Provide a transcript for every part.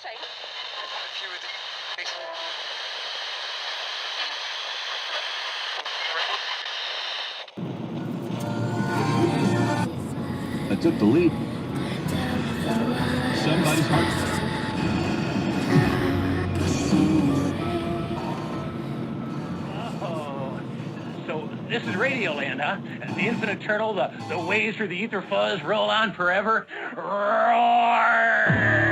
say? If you would... I took the lead. Somebody's heart. Oh, so this is Radioland, huh? The infinite turtle, the waves through the ether fuzz roll on forever. Roar!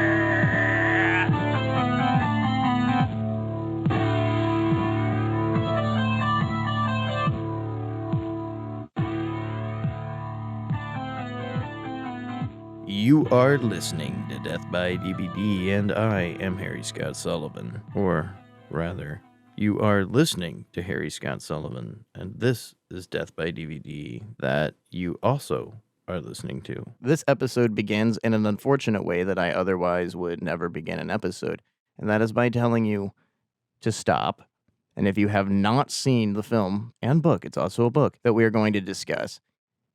You are listening to Death by DVD, and I am Harry Scott Sullivan. Or, rather, you are listening to Harry Scott Sullivan, and this is Death by DVD that you also are listening to. This episode begins in an unfortunate way that I otherwise would never begin an episode, and that is by telling you to stop. And if you have not seen the film and book, it's also a book that we are going to discuss,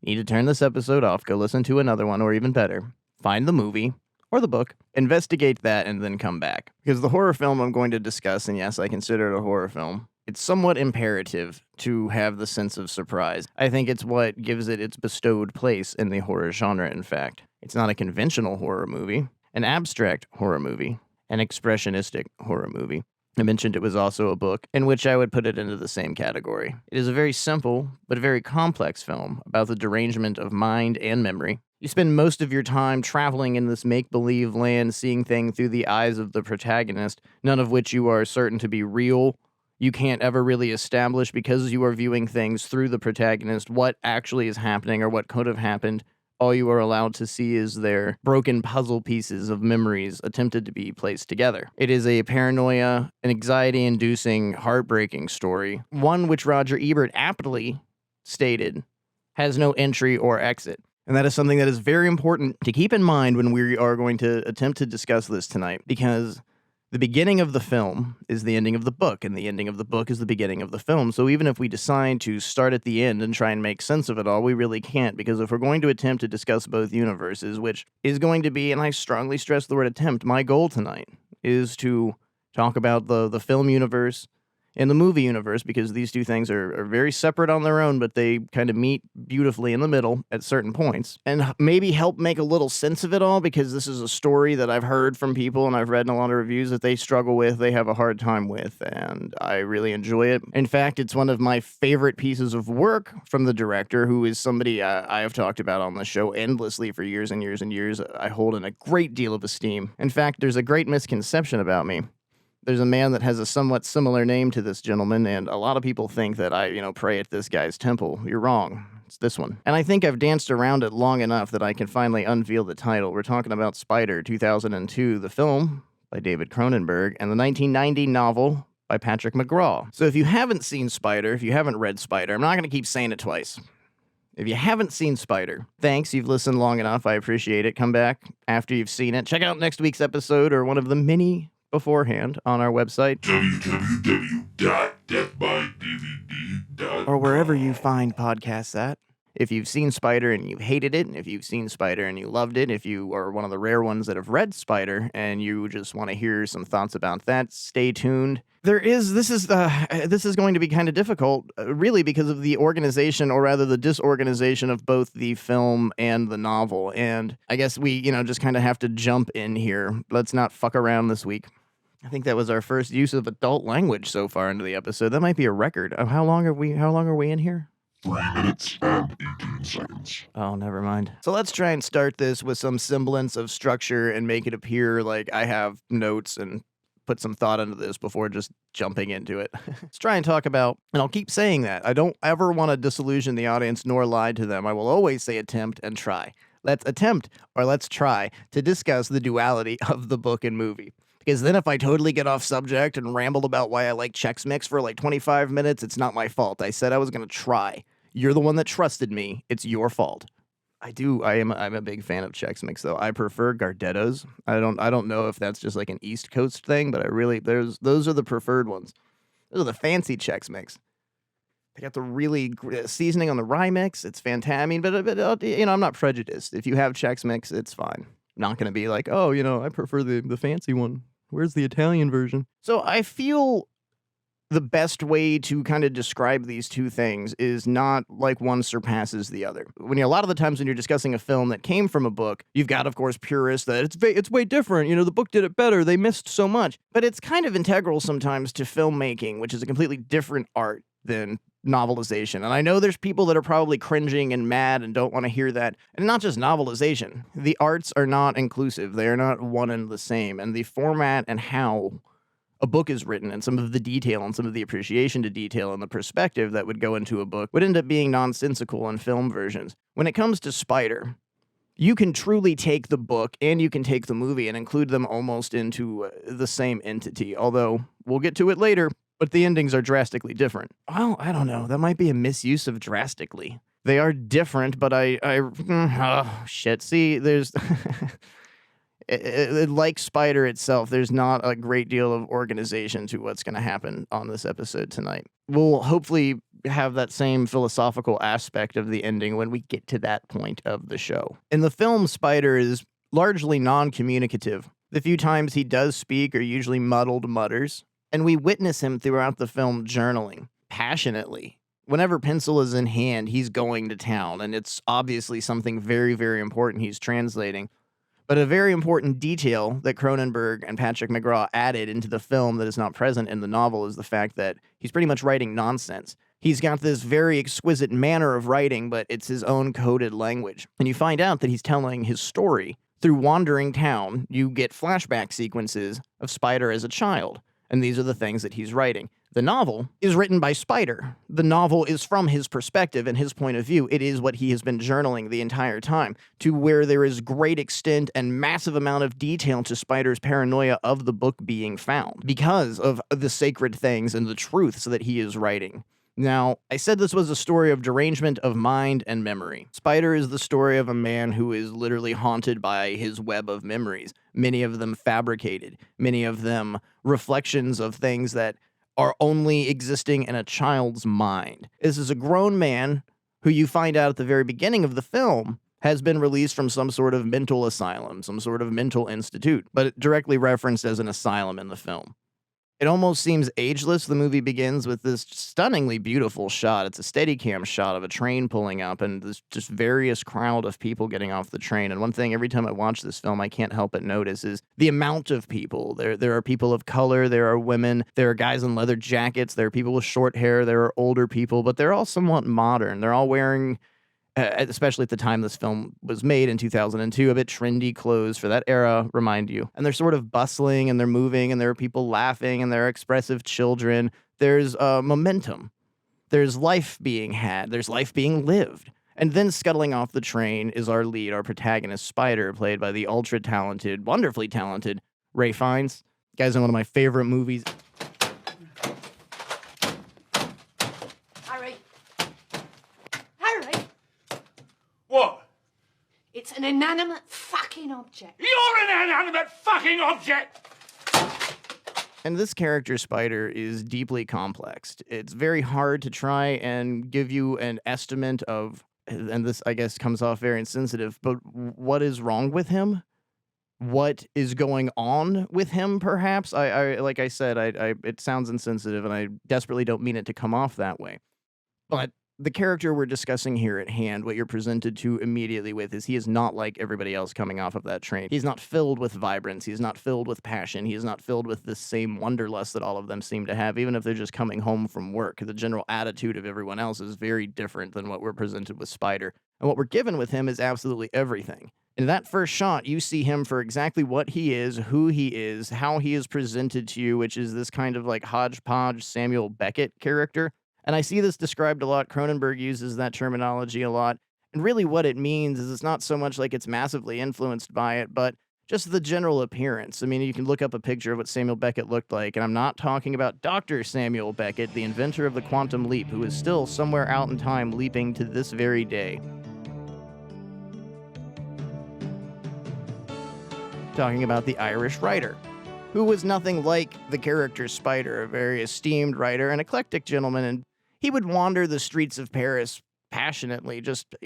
you need to turn this episode off, go listen to another one, or even better, find the movie or the book, investigate that, and then come back. Because the horror film I'm going to discuss, and yes, I consider it a horror film, it's somewhat imperative to have the sense of surprise. I think it's what gives it its bestowed place in the horror genre, in fact. It's not a conventional horror movie, an abstract horror movie, an expressionistic horror movie. I mentioned it was also a book, in which I would put it into the same category. It is a very simple, but very complex film about the derangement of mind and memory. You spend most of your time traveling in this make-believe land, seeing things through the eyes of the protagonist, none of which you are certain to be real. You can't ever really establish, because you are viewing things through the protagonist, what actually is happening or what could have happened. All you are allowed to see is their broken puzzle pieces of memories attempted to be placed together. It is a paranoia, an anxiety-inducing, heartbreaking story, one which Roger Ebert aptly stated has no entry or exit. And that is something that is very important to keep in mind when we are going to attempt to discuss this tonight, because the beginning of the film is the ending of the book, and the ending of the book is the beginning of the film. So even if we decide to start at the end and try and make sense of it all, we really can't, because if we're going to attempt to discuss both universes, which is going to be, and I strongly stress the word attempt, my goal tonight is to talk about the film universe and the movie universe, because these two things are very separate on their own, but they kind of meet beautifully in the middle at certain points, and maybe help make a little sense of it all, because this is a story that I've heard from people and I've read in a lot of reviews that they struggle with, they have a hard time with, and I really enjoy it. In fact, it's one of my favorite pieces of work from the director, who is somebody I have talked about on the show endlessly for years and years and years. I hold in a great deal of esteem. In fact, there's a great misconception about me. There's a man that has a somewhat similar name to this gentleman, and a lot of people think that I, pray at this guy's temple. You're wrong. It's this one. And I think I've danced around it long enough that I can finally unveil the title. We're talking about Spider, 2002, the film by David Cronenberg, and the 1990 novel by Patrick McGrath. So if you haven't seen Spider, if you haven't read Spider, I'm not going to keep saying it twice. If you haven't seen Spider, thanks, you've listened long enough, I appreciate it. Come back after you've seen it. Check out next week's episode, or one of the many beforehand on our website, www.deathbydvd.com, or wherever you find podcasts at. If you've seen Spider and you hated it, and if you've seen Spider and you loved it, if you are one of the rare ones that have read Spider and you just want to hear some thoughts about that, stay tuned. This is going to be kind of difficult, really, because of the organization, or rather the disorganization of both the film and the novel. And I guess we, just kind of have to jump in here. Let's not fuck around this week. I think that was our first use of adult language so far into the episode. That might be a record. How long are we in here? 3 minutes and 18 seconds. Oh, never mind. So let's try and start this with some semblance of structure and make it appear like I have notes and put some thought into this before just jumping into it. Let's try and talk about, and I'll keep saying that, I don't ever want to disillusion the audience nor lie to them. I will always say attempt and try. Let's attempt, or let's try, to discuss the duality of the book and movie. Because then if I totally get off subject and rambled about why I like Chex Mix for like 25 minutes, it's not my fault. I said I was going to try. You're the one that trusted me. It's your fault. I'm a big fan of Chex Mix, though. I prefer Gardettos. I don't know if that's just like an East Coast thing, but those are the preferred ones. Those are the fancy Chex Mix. They got the really seasoning on the rye mix. It's fantastic. I mean, but I'm not prejudiced. If you have Chex Mix, it's fine. not going to be like, oh, I prefer the fancy one. Where's the Italian version? So I feel the best way to kind of describe these two things is not like one surpasses the other. A lot of the times when you're discussing a film that came from a book, you've got, of course, purists that it's way different. The book did it better. They missed so much. But it's kind of integral sometimes to filmmaking, which is a completely different art than novelization. And I know there's people that are probably cringing and mad and don't want to hear that. And not just novelization. The arts are not inclusive. They are not one and the same. And the format and how a book is written and some of the detail and some of the appreciation to detail and the perspective that would go into a book would end up being nonsensical in film versions. When it comes to Spider, you can truly take the book and you can take the movie and include them almost into the same entity, although we'll get to it later, but the endings are drastically different. Well, I don't know. That might be a misuse of drastically. They are different, but oh, shit. See, there's... like Spider itself, there's not a great deal of organization to what's going to happen on this episode tonight. We'll hopefully have that same philosophical aspect of the ending when we get to that point of the show. In the film, Spider is largely non-communicative. The few times he does speak are usually muddled mutters, and we witness him throughout the film journaling, passionately. Whenever pencil is in hand, he's going to town, and it's obviously something very, very important he's translating. But a very important detail that Cronenberg and Patrick McGrath added into the film that is not present in the novel is the fact that he's pretty much writing nonsense. He's got this very exquisite manner of writing, but it's his own coded language. And you find out that he's telling his story through wandering town. You get flashback sequences of Spider as a child, and these are the things that he's writing. The novel is written by Spider. The novel is from his perspective and his point of view. It is what he has been journaling the entire time, to where there is great extent and massive amount of detail to Spider's paranoia of the book being found because of the sacred things and the truths that he is writing. Now, I said this was a story of derangement of mind and memory. Spider is the story of a man who is literally haunted by his web of memories, many of them fabricated, many of them reflections of things that are only existing in a child's mind. This is a grown man who you find out at the very beginning of the film has been released from some sort of mental asylum, some sort of mental institute, but directly referenced as an asylum in the film. It almost seems ageless. The movie begins with this stunningly beautiful shot. It's a Steadicam shot of a train pulling up and this just various crowd of people getting off the train. And one thing every time I watch this film, I can't help but notice is the amount of people. There are people of color, there are women, there are guys in leather jackets, there are people with short hair, there are older people, but they're all somewhat modern. They're all wearing, especially at the time this film was made in 2002, a bit trendy clothes for that era, remind you. And they're sort of bustling and they're moving and there are people laughing and there are expressive children. There's momentum. There's life being had. There's life being lived. And then scuttling off the train is our lead, our protagonist, Spider, played by the ultra-talented, wonderfully talented Ralph Fiennes. Guy's in one of my favorite movies. What? It's an inanimate fucking object. You're an inanimate fucking object! And this character, Spider, is deeply complex. It's very hard to try and give you an estimate of, and this, I guess, comes off very insensitive, but what is wrong with him? What is going on with him, perhaps? Like I said, it sounds insensitive, and I desperately don't mean it to come off that way. But the character we're discussing here at hand, what you're presented to immediately with is he is not like everybody else coming off of that train. He's not filled with vibrance. He's not filled with passion. He is not filled with this same wanderlust that all of them seem to have, even if they're just coming home from work. The general attitude of everyone else is very different than what we're presented with Spider. And what we're given with him is absolutely everything. In that first shot, you see him for exactly what he is, who he is, how he is presented to you, which is this kind of like hodgepodge Samuel Beckett character. And I see this described a lot. Cronenberg uses that terminology a lot. And really what it means is it's not so much like it's massively influenced by it, but just the general appearance. I mean, you can look up a picture of what Samuel Beckett looked like, and I'm not talking about Dr. Samuel Beckett, the inventor of the quantum leap, who is still somewhere out in time leaping to this very day. Talking about the Irish writer, who was nothing like the character Spider, a very esteemed writer, an eclectic gentleman, and he would wander the streets of Paris passionately, just,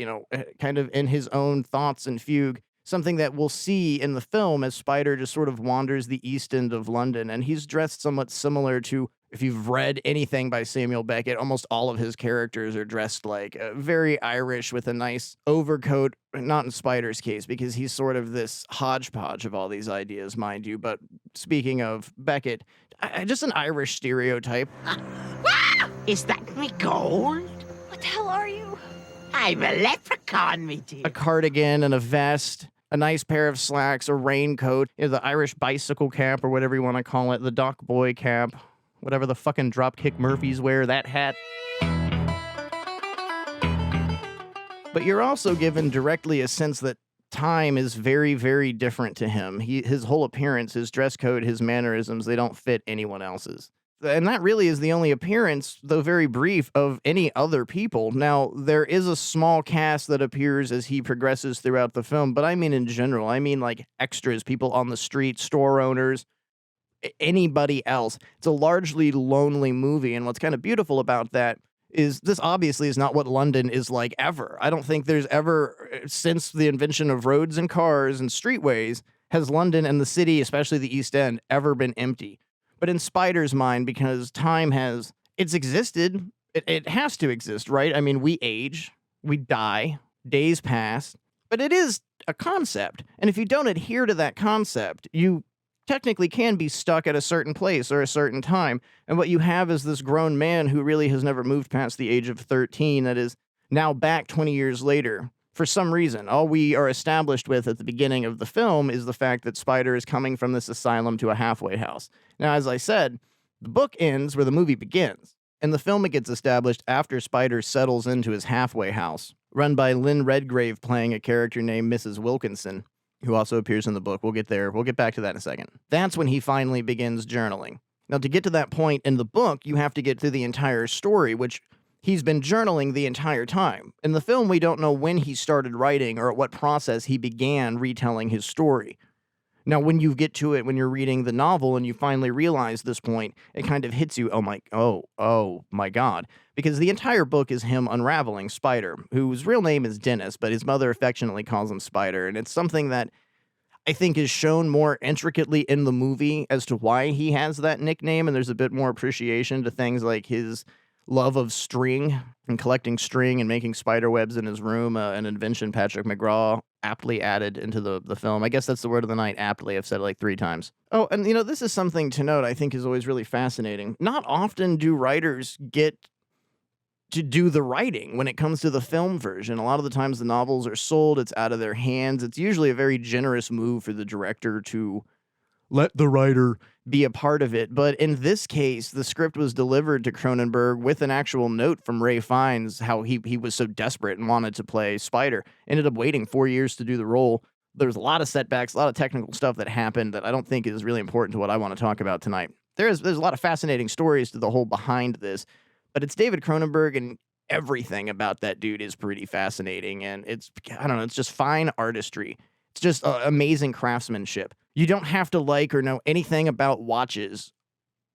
kind of in his own thoughts and fugue, something that we'll see in the film as Spider just sort of wanders the East End of London. And he's dressed somewhat similar to, if you've read anything by Samuel Beckett, almost all of his characters are dressed like very Irish with a nice overcoat, not in Spider's case, because he's sort of this hodgepodge of all these ideas, mind you. But speaking of Beckett, just an Irish stereotype. Is that me gold? What the hell are you? I'm a leprechaun, me dear. A cardigan and a vest, a nice pair of slacks, a raincoat, the Irish bicycle cap or whatever you want to call it, the Doc Boy cap, whatever the fucking Dropkick Murphys wear, that hat. But you're also given directly a sense that time is very, very different to him. His whole appearance, his dress code, his mannerisms, they don't fit anyone else's. And that really is the only appearance, though very brief, of any other people. Now, there is a small cast that appears as he progresses throughout the film, but I mean in general. I mean like extras, people on the street, store owners, anybody else. It's a largely lonely movie, and what's kind of beautiful about that is this obviously is not what London is like ever. I don't think there's ever, since the invention of roads and cars and streetways, has London and the city, especially the East End, ever been empty. But in Spider's mind, because time it's existed, it has to exist, right? I mean, we age, we die, days pass, but it is a concept. And if you don't adhere to that concept, you technically can be stuck at a certain place or a certain time. And what you have is this grown man who really has never moved past the age of 13 that is now back 20 years later. For some reason, all we are established with at the beginning of the film is the fact that Spider is coming from this asylum to a halfway house. Now, as I said, the book ends where the movie begins. In the film, it gets established after Spider settles into his halfway house, run by Lynn Redgrave playing a character named Mrs. Wilkinson, who also appears in the book. We'll get there. We'll get back to that in a second. That's when he finally begins journaling. Now, to get to that point in the book, you have to get through the entire story, which he's been journaling the entire time. In the film, we don't know when he started writing or at what process he began retelling his story. Now, when you get to it, when you're reading the novel and you finally realize this point, it kind of hits you, oh my God. Because the entire book is him unraveling Spider, whose real name is Dennis, but his mother affectionately calls him Spider. And it's something that I think is shown more intricately in the movie as to why he has that nickname. And there's a bit more appreciation to things like his love of string and collecting string and making spider webs in his room, an invention Patrick McGrath aptly added into the film. I guess that's the word of the night, aptly. I've said it like 3 times. Oh, and this is something to note I think is always really fascinating. Not often do writers get to do the writing when it comes to the film version. A lot of the times the novels are sold, it's out of their hands. It's usually a very generous move for the director to let the writer be a part of it. But in this case, the script was delivered to Cronenberg with an actual note from Ray Fiennes, how he was so desperate and wanted to play Spider. Ended up waiting 4 years to do the role. There's a lot of setbacks, a lot of technical stuff that happened that I don't think is really important to what I want to talk about tonight. There's a lot of fascinating stories to the whole behind this, but it's David Cronenberg, and everything about that dude is pretty fascinating. And it's just fine artistry. It's just amazing craftsmanship. You don't have to like or know anything about watches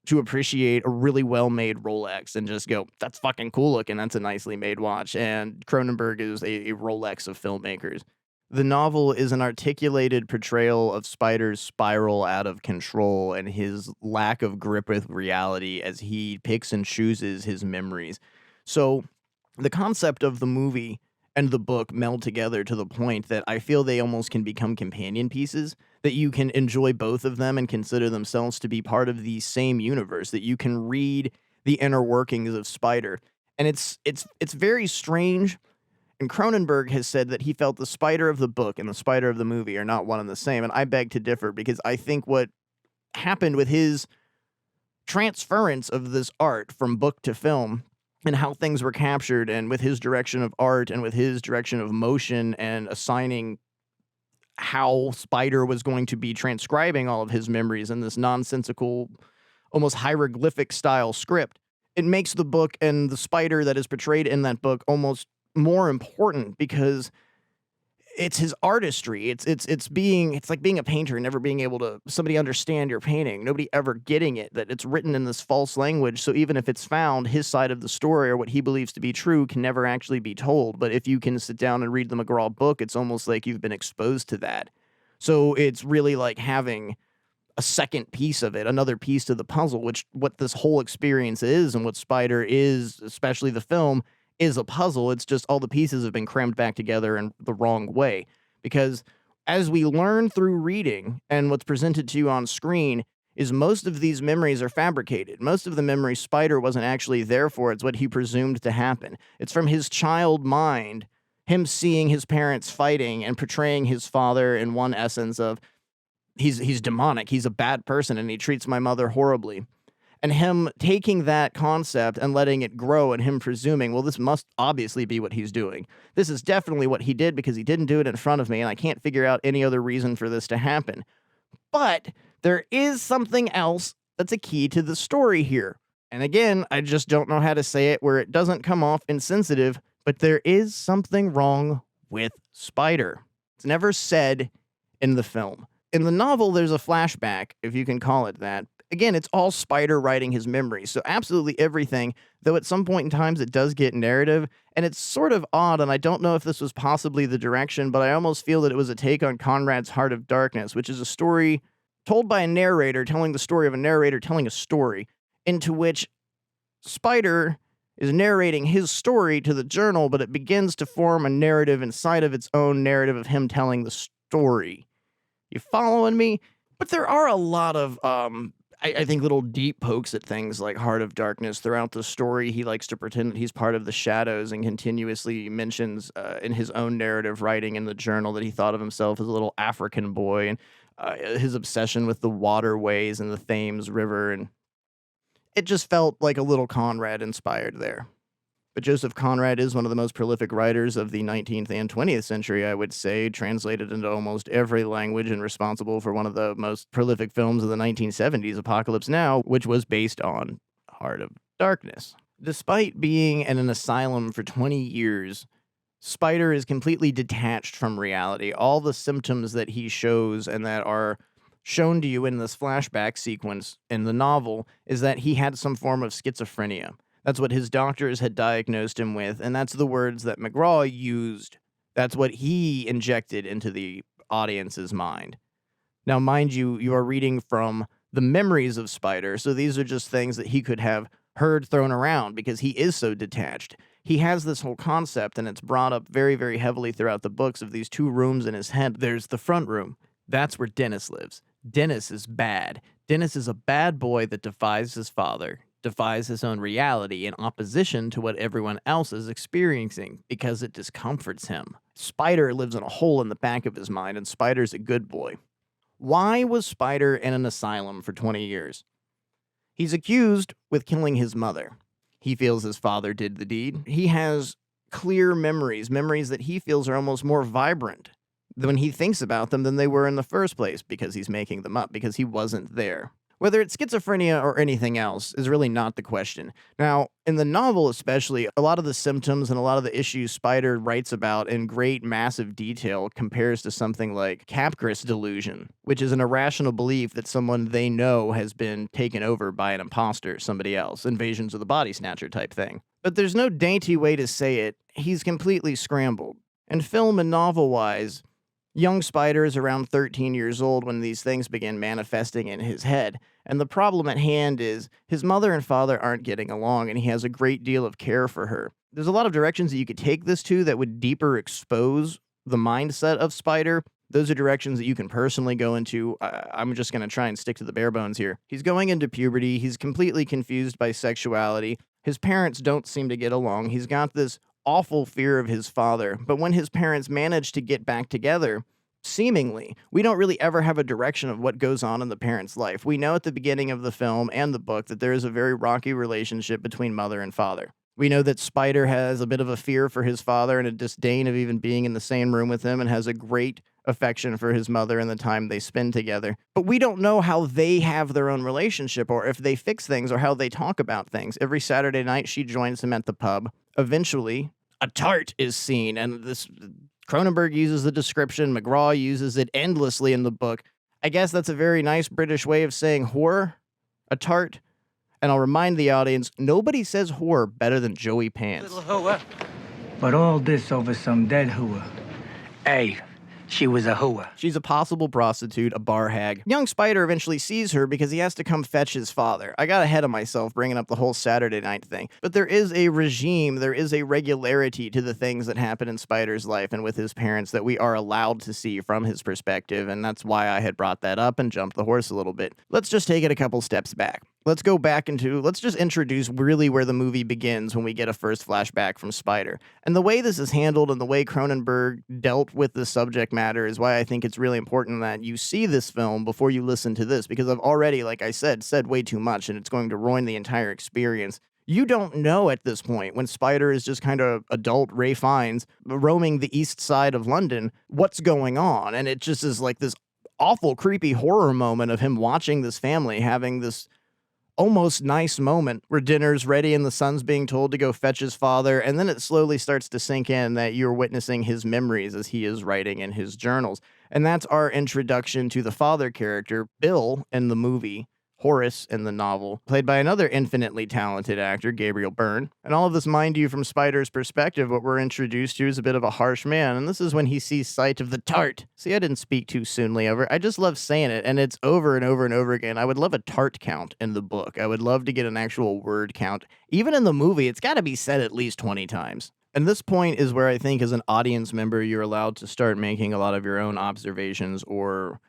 to appreciate a really well-made Rolex and just go, that's fucking cool looking. That's a nicely made watch. And Cronenberg is a Rolex of filmmakers. The novel is an articulated portrayal of Spider's spiral out of control and his lack of grip with reality as he picks and chooses his memories. So the concept of the movie and the book meld together to the point that I feel they almost can become companion pieces, that you can enjoy both of them and consider themselves to be part of the same universe, that you can read the inner workings of Spider. And it's very strange. And Cronenberg has said that he felt the Spider of the book and the Spider of the movie are not one and the same. And I beg to differ, because I think what happened with his transference of this art from book to film and how things were captured, and with his direction of art and with his direction of motion and assigning how Spider was going to be transcribing all of his memories in this nonsensical, almost hieroglyphic style script, it makes the book and the Spider that is portrayed in that book almost more important, because it's his artistry. It's like being a painter and never being able to somebody understand your painting, nobody ever getting it, that it's written in this false language. So even if it's found, his side of the story or what he believes to be true can never actually be told. But if you can sit down and read the McGraw book, it's almost like you've been exposed to that. So it's really like having a second piece of it, another piece to the puzzle, which what this whole experience is and what Spider is, especially the film, is a puzzle. It's just all the pieces have been crammed back together in the wrong way. Because as we learn through reading and what's presented to you on screen is most of these memories are fabricated. Most of the memories Spider wasn't actually there for. It's what he presumed to happen. It's from his child mind, him seeing his parents fighting and portraying his father in one essence of he's demonic, he's a bad person, and he treats my mother horribly. And him taking that concept and letting it grow and him presuming, well, this must obviously be what he's doing. This is definitely what he did because he didn't do it in front of me, and I can't figure out any other reason for this to happen. But there is something else that's a key to the story here. And again, I just don't know how to say it where it doesn't come off insensitive, but there is something wrong with Spider. It's never said in the film. In the novel, there's a flashback, if you can call it that. Again, it's all Spider writing his memories, so absolutely everything, though at some point in times it does get narrative, and it's sort of odd, and I don't know if this was possibly the direction, but I almost feel that it was a take on Conrad's Heart of Darkness, which is a story told by a narrator telling the story of a narrator telling a story, into which Spider is narrating his story to the journal, but it begins to form a narrative inside of its own narrative of him telling the story. You following me? But there are a lot of, I think, little deep pokes at things like Heart of Darkness throughout the story. He likes to pretend that he's part of the shadows and continuously mentions in his own narrative writing in the journal that he thought of himself as a little African boy, and his obsession with the waterways and the Thames River, and it just felt like a little Conrad inspired there. But Joseph Conrad is one of the most prolific writers of the 19th and 20th century, I would say, translated into almost every language and responsible for one of the most prolific films of the 1970s, Apocalypse Now, which was based on Heart of Darkness. Despite being in an asylum for 20 years, Spider is completely detached from reality. All the symptoms that he shows and that are shown to you in this flashback sequence in the novel is that he had some form of schizophrenia. That's what his doctors had diagnosed him with, and that's the words that McGraw used. That's what he injected into the audience's mind. Now, mind you, you are reading from the memories of Spider, so these are just things that he could have heard thrown around because he is so detached. He has this whole concept, and it's brought up very, very heavily throughout the books of these two rooms in his head. There's the front room. That's where Dennis lives. Dennis is bad. Dennis is a bad boy that defies his father, defies his own reality in opposition to what everyone else is experiencing because it discomforts him. Spider lives in a hole in the back of his mind, and Spider's a good boy. Why was Spider in an asylum for 20 years? He's accused with killing his mother. He feels his father did the deed. He has clear memories that he feels are almost more vibrant when he thinks about them than they were in the first place because he's making them up, because he wasn't there. Whether it's schizophrenia or anything else is really not the question. Now, in the novel especially, a lot of the symptoms and a lot of the issues Spider writes about in great, massive detail compares to something like Capgras delusion, which is an irrational belief that someone they know has been taken over by an imposter, somebody else, invasions of the body snatcher type thing. But there's no dainty way to say it. He's completely scrambled. And film and novel-wise, young Spider is around 13 years old when these things begin manifesting in his head. And the problem at hand is his mother and father aren't getting along, and he has a great deal of care for her. There's a lot of directions that you could take this to that would deeper expose the mindset of Spider. Those are directions that you can personally go into. I'm just going to try and stick to the bare bones here. He's going into puberty. He's completely confused by sexuality. His parents don't seem to get along. He's got this awful fear of his father. But when his parents manage to get back together, seemingly, we don't really ever have a direction of what goes on in the parents' life. We know at the beginning of the film and the book that there is a very rocky relationship between mother and father. We know that Spider has a bit of a fear for his father and a disdain of even being in the same room with him, and has a great affection for his mother and the time they spend together. But we don't know how they have their own relationship, or if they fix things, or how they talk about things. Every Saturday night, she joins him at the pub. Eventually, a tart is seen, and this Cronenberg uses the description, McGraw uses it endlessly in the book. I guess that's a very nice British way of saying horror, a tart. And I'll remind the audience, nobody says horror better than Joey Pants. Little hooah. But all this over some dead hooah. Hey, she was a hooah. She's a possible prostitute, a bar hag. Young Spider eventually sees her because he has to come fetch his father. I got ahead of myself bringing up the whole Saturday night thing. But there is a regime, there is a regularity to the things that happen in Spider's life and with his parents that we are allowed to see from his perspective, and that's why I had brought that up and jumped the horse a little bit. Let's just take it a couple steps back. Let's go back let's just introduce really where the movie begins when we get a first flashback from Spider. And the way this is handled and the way Cronenberg dealt with the subject matter is why I think it's really important that you see this film before you listen to this, because I've already, like I said way too much, and it's going to ruin the entire experience. You don't know at this point, when Spider is just kind of adult Ray Fiennes roaming the east side of London, what's going on. And it just is like this awful, creepy horror moment of him watching this family having this almost nice moment where dinner's ready and the son's being told to go fetch his father, and then it slowly starts to sink in that you're witnessing his memories as he is writing in his journals. And that's our introduction to the father character, Bill, in the movie, Horace in the novel, played by another infinitely talented actor, Gabriel Byrne. And all of this, mind you, from Spider's perspective, what we're introduced to is a bit of a harsh man, and this is when he sees sight of the tart. See, I didn't speak too soonly over it. I just love saying it, and it's over and over and over again. I would love a tart count in the book. I would love to get an actual word count. Even in the movie, it's got to be said at least 20 times. And this point is where I think as an audience member, you're allowed to start making a lot of your own observations or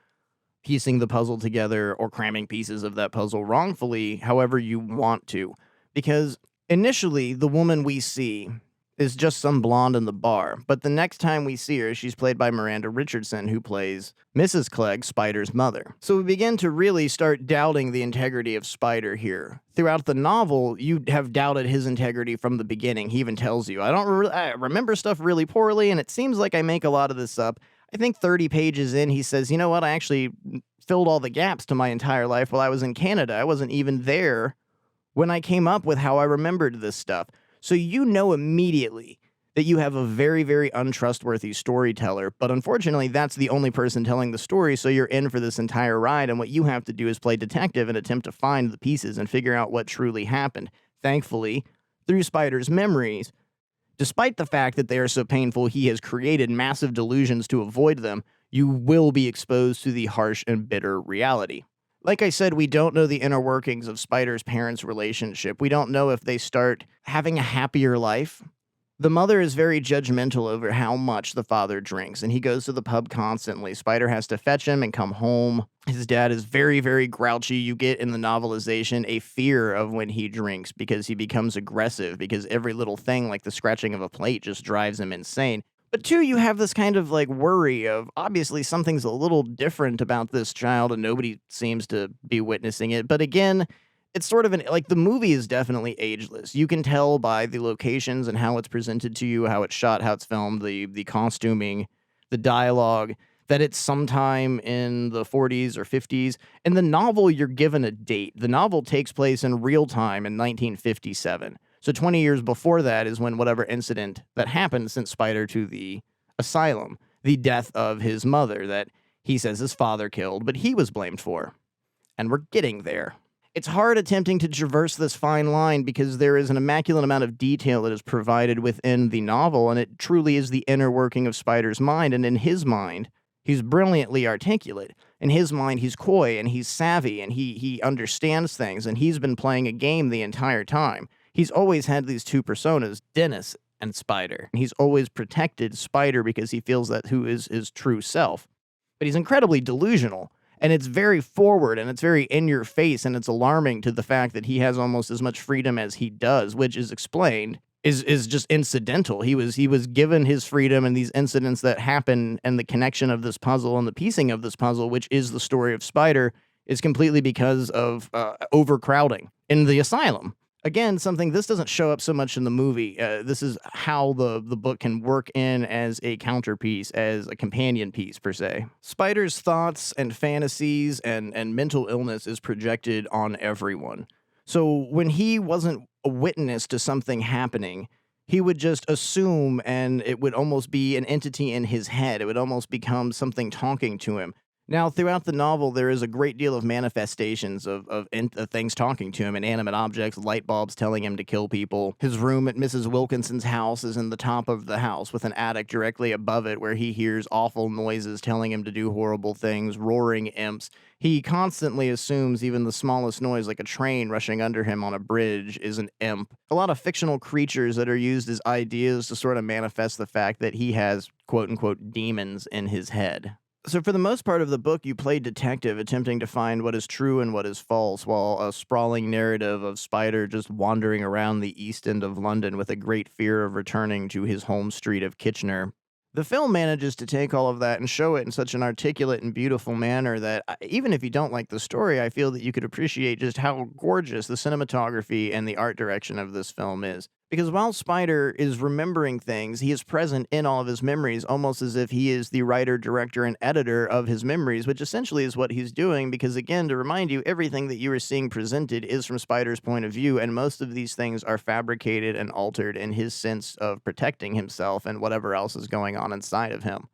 piecing the puzzle together or cramming pieces of that puzzle wrongfully, however you want to. Because initially, the woman we see is just some blonde in the bar, but the next time we see her, she's played by Miranda Richardson, who plays Mrs. Clegg, Spider's mother. So we begin to really start doubting the integrity of Spider here. Throughout the novel, you have doubted his integrity from the beginning. He even tells you, I remember stuff really poorly, and it seems like I make a lot of this up. I think 30 pages in, he says, you know what, I actually filled all the gaps to my entire life while I was in Canada. I wasn't even there when I came up with how I remembered this stuff. So you know immediately that you have a very, very untrustworthy storyteller, but unfortunately, that's the only person telling the story, so you're in for this entire ride, and what you have to do is play detective and attempt to find the pieces and figure out what truly happened. Thankfully, through Spider's memories, despite the fact that they are so painful, he has created massive delusions to avoid them, you will be exposed to the harsh and bitter reality. Like I said, we don't know the inner workings of Spider's parents' relationship. We don't know if they start having a happier life. The mother is very judgmental over how much the father drinks, and he goes to the pub constantly. Spider has to fetch him and come home. His dad is very, very grouchy. You get in the novelization a fear of when he drinks because he becomes aggressive, because every little thing like the scratching of a plate just drives him insane. But two, you have this kind of like worry of obviously something's a little different about this child and nobody seems to be witnessing it. But again, it's sort of like the movie is definitely ageless. You can tell by the locations and how it's presented to you, how it's shot, how it's filmed, the costuming, the dialogue, that it's sometime in the 40s or 50s. In the novel, you're given a date. The novel takes place in real time in 1957. So 20 years before that is when whatever incident that happened sent Spider to the asylum, the death of his mother that he says his father killed, but he was blamed for. And we're getting there. It's hard attempting to traverse this fine line because there is an immaculate amount of detail that is provided within the novel, and it truly is the inner working of Spider's mind, and in his mind, he's brilliantly articulate. In his mind, he's coy, and he's savvy, and he understands things, and he's been playing a game the entire time. He's always had these two personas, Dennis and Spider. He's always protected Spider because he feels that who is his true self. But he's incredibly delusional, and it's very forward, and it's very in your face, and it's alarming to the fact that he has almost as much freedom as he does, which is explained, is just incidental. He was given his freedom, and these incidents that happen, and the connection of this puzzle, and the piecing of this puzzle, which is the story of Spider, is completely because of overcrowding in the asylum. Again, this doesn't show up so much in the movie. This is how the book can work in as a counterpiece, as a companion piece, per se. Spider's thoughts and fantasies and mental illness is projected on everyone. So when he wasn't a witness to something happening, he would just assume, and it would almost be an entity in his head. It would almost become something talking to him. Now, throughout the novel, there is a great deal of manifestations of things talking to him, inanimate objects, light bulbs telling him to kill people. His room at Mrs. Wilkinson's house is in the top of the house with an attic directly above it where he hears awful noises telling him to do horrible things, roaring imps. He constantly assumes even the smallest noise, like a train rushing under him on a bridge, is an imp. A lot of fictional creatures that are used as ideas to sort of manifest the fact that he has quote-unquote demons in his head. So for the most part of the book, you play detective, attempting to find what is true and what is false, while a sprawling narrative of Spider just wandering around the East End of London with a great fear of returning to his home street of Kitchener. The film manages to take all of that and show it in such an articulate and beautiful manner that even if you don't like the story, I feel that you could appreciate just how gorgeous the cinematography and the art direction of this film is. Because while Spider is remembering things, he is present in all of his memories, almost as if he is the writer, director, and editor of his memories, which essentially is what he's doing, because again, to remind you, everything that you are seeing presented is from Spider's point of view, and most of these things are fabricated and altered in his sense of protecting himself and whatever else is going on inside of him.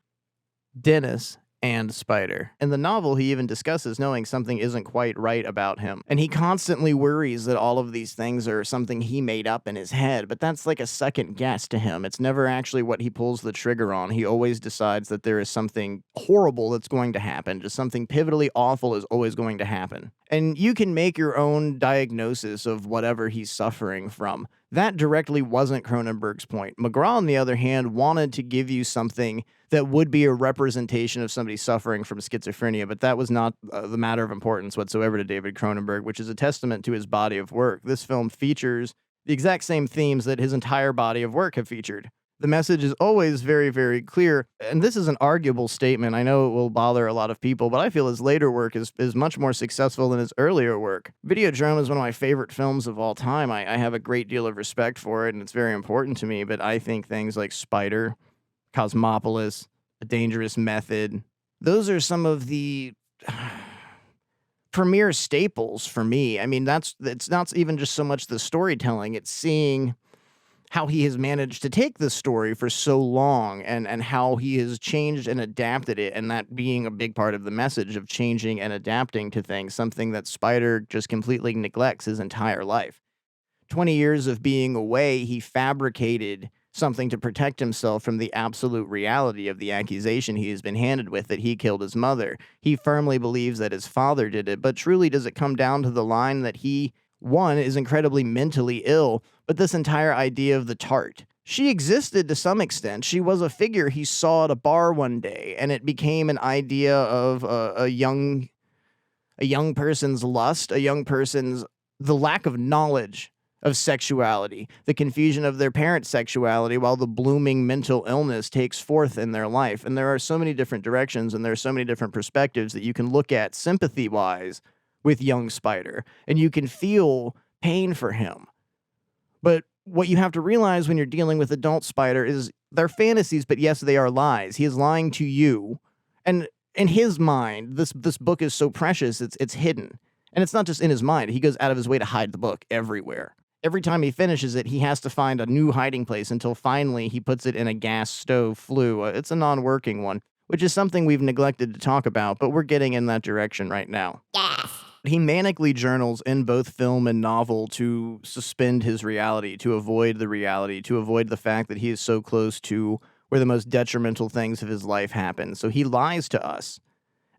Dennis and Spider. In the novel, he even discusses knowing something isn't quite right about him. And he constantly worries that all of these things are something he made up in his head, but that's like a second guess to him. It's never actually what he pulls the trigger on. He always decides that there is something horrible that's going to happen. Just something pivotally awful is always going to happen. And you can make your own diagnosis of whatever he's suffering from. That directly wasn't Cronenberg's point. McGrath, on the other hand, wanted to give you something that would be a representation of somebody suffering from schizophrenia, but that was not the matter of importance whatsoever to David Cronenberg, which is a testament to his body of work. This film features the exact same themes that his entire body of work have featured. The message is always very, very clear, and this is an arguable statement. I know it will bother a lot of people, but I feel his later work is much more successful than his earlier work. Videodrome is one of my favorite films of all time. I have a great deal of respect for it, and it's very important to me, but I think things like Spider, Cosmopolis, A Dangerous Method, those are some of the premier staples for me. I mean, it's not even just so much the storytelling, it's seeing how he has managed to take this story for so long and how he has changed and adapted it, and that being a big part of the message of changing and adapting to things, something that Spider just completely neglects his entire life. 20 years of being away, he fabricated something to protect himself from the absolute reality of the accusation he has been handed with that he killed his mother. He firmly believes that his father did it, but truly does it come down to the line that he, one, is incredibly mentally ill, but this entire idea of the tart. She existed to some extent. She was a figure he saw at a bar one day, and it became an idea of a young person's lust, the lack of knowledge of sexuality, the confusion of their parents' sexuality while the blooming mental illness takes forth in their life. And there are so many different directions, and there are so many different perspectives that you can look at sympathy-wise with young Spider, and you can feel pain for him. But what you have to realize when you're dealing with adult Spider is they're fantasies, but yes, they are lies. He is lying to you. And in his mind, this book is so precious, it's hidden. And it's not just in his mind. He goes out of his way to hide the book everywhere. Every time he finishes it, he has to find a new hiding place until finally he puts it in a gas stove flue. It's a non-working one, which is something we've neglected to talk about, but we're getting in that direction right now. Yes. He manically journals in both film and novel to suspend his reality, to avoid the reality, to avoid the fact that he is so close to where the most detrimental things of his life happen. So he lies to us.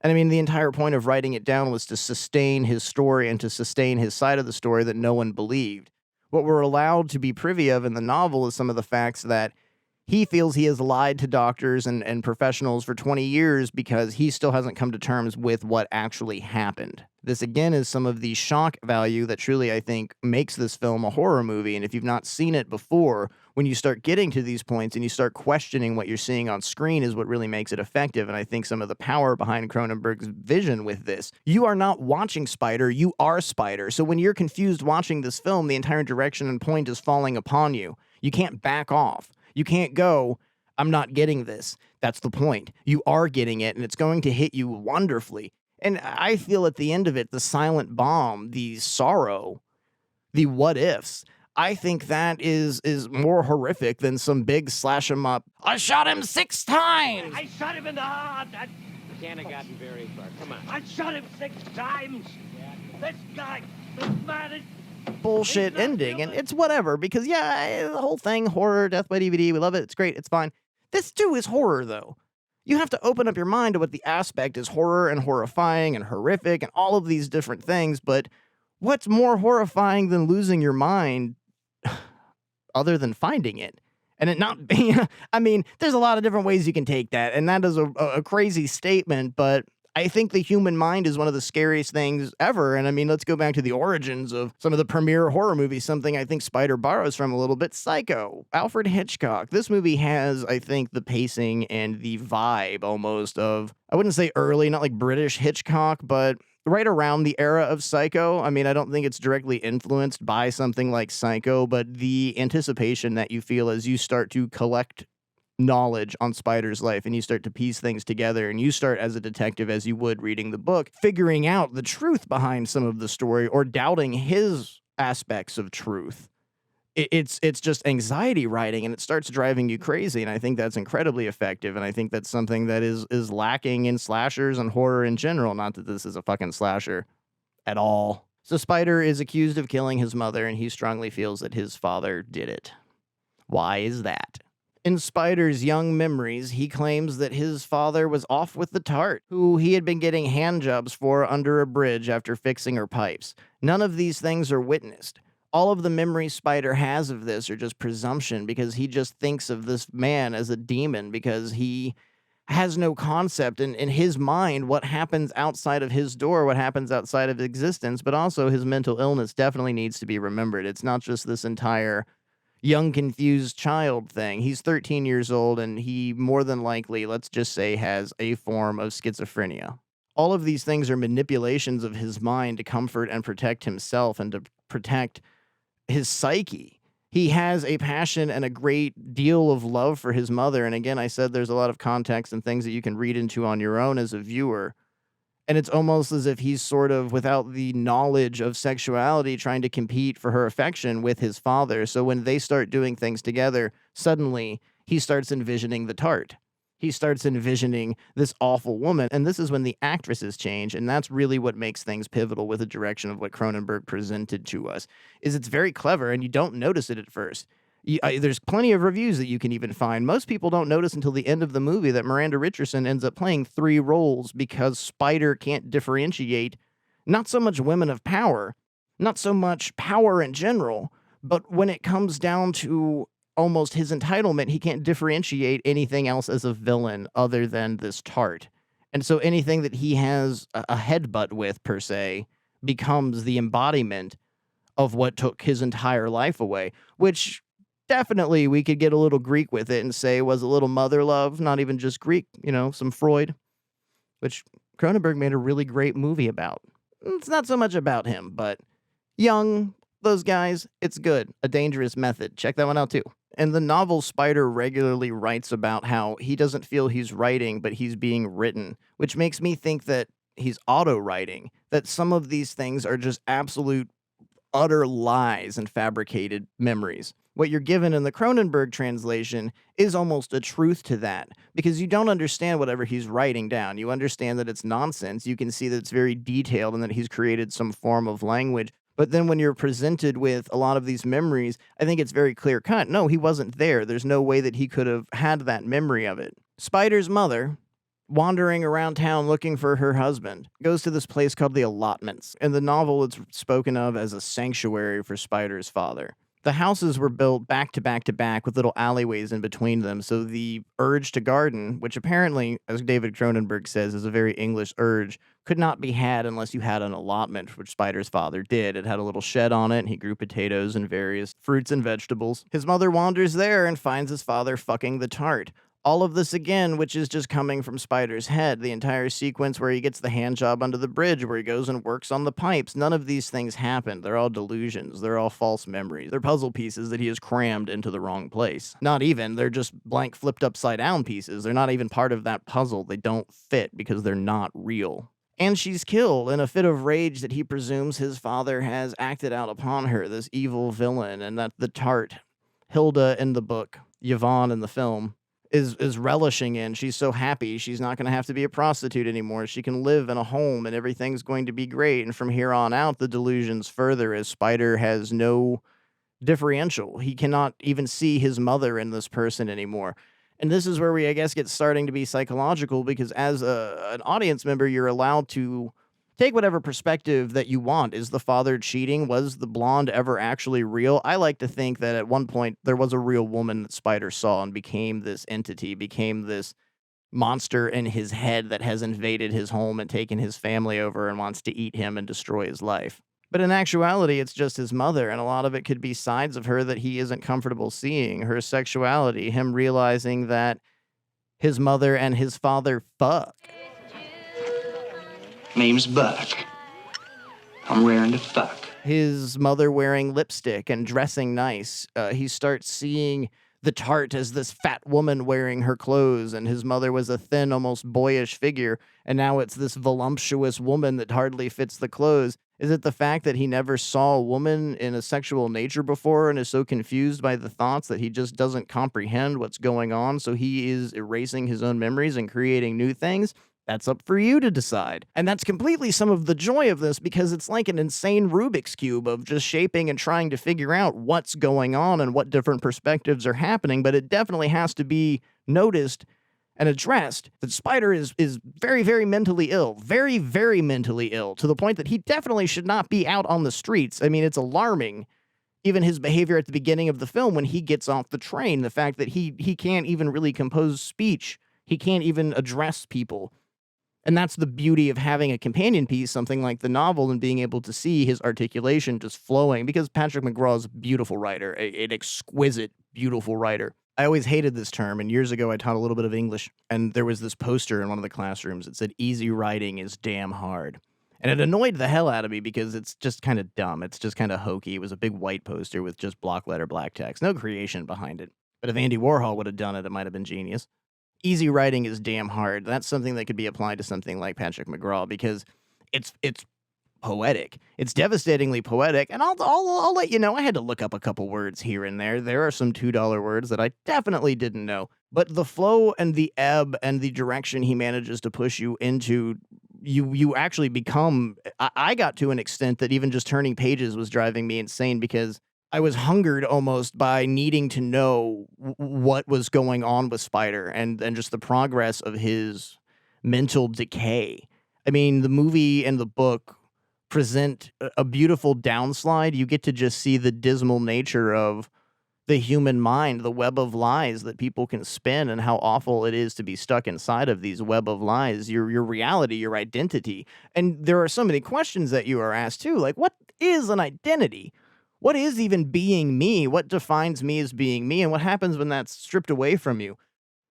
And I mean, the entire point of writing it down was to sustain his story and to sustain his side of the story that no one believed. What we're allowed to be privy of in the novel is some of the facts that he feels he has lied to doctors and professionals for 20 years because he still hasn't come to terms with what actually happened. This, again, is some of the shock value that truly, I think, makes this film a horror movie. And if you've not seen it before, when you start getting to these points and you start questioning what you're seeing on screen is what really makes it effective. And I think some of the power behind Cronenberg's vision with this. You are not watching Spider, you are Spider. So when you're confused watching this film, the entire direction and point is falling upon you. You can't back off. You can't go, I'm not getting this. That's the point. You are getting it, and it's going to hit you wonderfully. And I feel at the end of it, the silent bomb, the sorrow, the what ifs, I think that is more horrific than some big slash him up. I shot him 6 times. I shot him in the heart. Can't have gotten very far. Come on. I shot him 6 times. This guy, this man is... Bullshit ending, and it's whatever, because the whole thing, horror, Death by DVD, we love it, it's great, it's fine. This too is horror, though. You have to open up your mind to what the aspect is horror and horrifying and horrific and all of these different things, but what's more horrifying than losing your mind other than finding it? And it not being, I mean, there's a lot of different ways you can take that, and that is a crazy statement, but I think the human mind is one of the scariest things ever. And I mean, let's go back to the origins of some of the premier horror movies, something I think Spider borrows from a little bit. Psycho, Alfred Hitchcock. This movie has, I think, the pacing and the vibe almost of, I wouldn't say early, not like British Hitchcock, but right around the era of Psycho. I mean, I don't think it's directly influenced by something like Psycho, but the anticipation that you feel as you start to collect knowledge on Spider's life and you start to piece things together, and you start as a detective, as you would reading the book, figuring out the truth behind some of the story or doubting his aspects of truth. It's just anxiety writing, and it starts driving you crazy, and I think that's incredibly effective, and I think that's something that is lacking in slashers and horror in general. Not that this is a fucking slasher at all. So Spider is accused of killing his mother, and he strongly feels that his father did it. Why is that? In Spider's young memories, he claims that his father was off with the tart, who he had been getting handjobs for under a bridge after fixing her pipes. None of these things are witnessed. All of the memories Spider has of this are just presumption, because he just thinks of this man as a demon, because he has no concept in his mind what happens outside of his door, what happens outside of existence, but also his mental illness definitely needs to be remembered. It's not just this entire young, confused child thing. He's 13 years old, and he more than likely, let's just say, has a form of schizophrenia. All of these things are manipulations of his mind to comfort and protect himself and to protect his psyche. He has a passion and a great deal of love for his mother, and again, I said there's a lot of context and things that you can read into on your own as a viewer. And it's almost as if he's sort of, without the knowledge of sexuality, trying to compete for her affection with his father. So when they start doing things together, suddenly he starts envisioning the tart. He starts envisioning this awful woman. And this is when the actresses change. And that's really what makes things pivotal with the direction of what Cronenberg presented to us. Is it's very clever, and you don't notice it at first. There's plenty of reviews that you can even find. Most people don't notice until the end of the movie that Miranda Richardson ends up playing 3 roles, because Spider can't differentiate not so much women of power, not so much power in general, but when it comes down to almost his entitlement, he can't differentiate anything else as a villain other than this tart. And so anything that he has a headbutt with, per se, becomes the embodiment of what took his entire life away, which definitely we could get a little Greek with it and say was a little mother love, not even just Greek, some Freud, which Cronenberg made a really great movie about. It's not so much about him, but young, those guys, it's good. A Dangerous Method. Check that one out too. In the novel, Spider regularly writes about how he doesn't feel he's writing, but he's being written, which makes me think that he's auto-writing, that some of these things are just absolute, utter lies and fabricated memories. What you're given in the Cronenberg translation is almost a truth to that, because you don't understand whatever he's writing down. You understand that it's nonsense. You can see that it's very detailed and that he's created some form of language. But then when you're presented with a lot of these memories, I think it's very clear cut. No, he wasn't there. There's no way that he could have had that memory of it. Spider's mother, wandering around town looking for her husband, goes to this place called the Allotments. In the novel, it's spoken of as a sanctuary for Spider's father. The houses were built back to back to back with little alleyways in between them, so the urge to garden, which apparently, as David Cronenberg says, is a very English urge, could not be had unless you had an allotment, which Spider's father did. It had a little shed on it, and he grew potatoes and various fruits and vegetables. His mother wanders there and finds his father fucking the tart. All of this again, which is just coming from Spider's head. The entire sequence where he gets the hand job under the bridge, where he goes and works on the pipes. None of these things happened. They're all delusions. They're all false memories. They're puzzle pieces that he has crammed into the wrong place. Not even. They're just blank flipped upside down pieces. They're not even part of that puzzle. They don't fit because they're not real. And she's killed in a fit of rage that he presumes his father has acted out upon her, this evil villain, and that the tart, Hilda in the book, Yvonne in the film, is relishing in. She's so happy she's not going to have to be a prostitute anymore. She can live in a home and everything's going to be great. And from here on out, the delusions further as Spider has no differential. He cannot even see his mother in this person anymore. And this is where we, I guess, get starting to be psychological, because as an audience member, you're allowed to take whatever perspective that you want. Is the father cheating? Was the blonde ever actually real? I like to think that at one point there was a real woman that Spider saw and became this entity, became this monster in his head that has invaded his home and taken his family over and wants to eat him and destroy his life. But in actuality, it's just his mother, and a lot of it could be sides of her that he isn't comfortable seeing. Her sexuality, him realizing that his mother and his father fuck. Name's Buck. I'm raring to fuck. His mother wearing lipstick and dressing nice. He starts seeing the tart as this fat woman wearing her clothes, and his mother was a thin, almost boyish figure, and now it's this voluptuous woman that hardly fits the clothes. Is it the fact that he never saw a woman in a sexual nature before and is so confused by the thoughts that he just doesn't comprehend what's going on, so he is erasing his own memories and creating new things? That's up for you to decide. And that's completely some of the joy of this, because it's like an insane Rubik's Cube of just shaping and trying to figure out what's going on and what different perspectives are happening, but it definitely has to be noticed and addressed that Spider is very, very mentally ill. Very, very mentally ill, to the point that he definitely should not be out on the streets. I mean, it's alarming. Even his behavior at the beginning of the film when he gets off the train, the fact that he can't even really compose speech. He can't even address people. And that's the beauty of having a companion piece, something like the novel, and being able to see his articulation just flowing, because Patrick McGrath is a beautiful writer, an exquisite, beautiful writer. I always hated this term, and years ago I taught a little bit of English, and there was this poster in one of the classrooms that said, "Easy writing is damn hard." And it annoyed the hell out of me because it's just kind of dumb. It's just kind of hokey. It was a big white poster with just block letter, black text. No creation behind it. But if Andy Warhol would have done it, it might have been genius. Easy writing is damn hard. That's something that could be applied to something like Patrick McGrath, because it's poetic. It's devastatingly poetic, and I'll let you know, I had to look up a couple words here and there. There are some $2 words that I definitely didn't know. But the flow and the ebb and the direction he manages to push you into, you actually become... I got to an extent that even just turning pages was driving me insane, because I was hungered almost by needing to know what was going on with Spider and just the progress of his mental decay. I mean, the movie and the book present a beautiful downslide. You get to just see the dismal nature of the human mind, the web of lies that people can spin, and how awful it is to be stuck inside of these web of lies, your reality, your identity. And there are so many questions that you are asked too, like, what is an identity? What is even being me? What defines me as being me? And what happens when that's stripped away from you?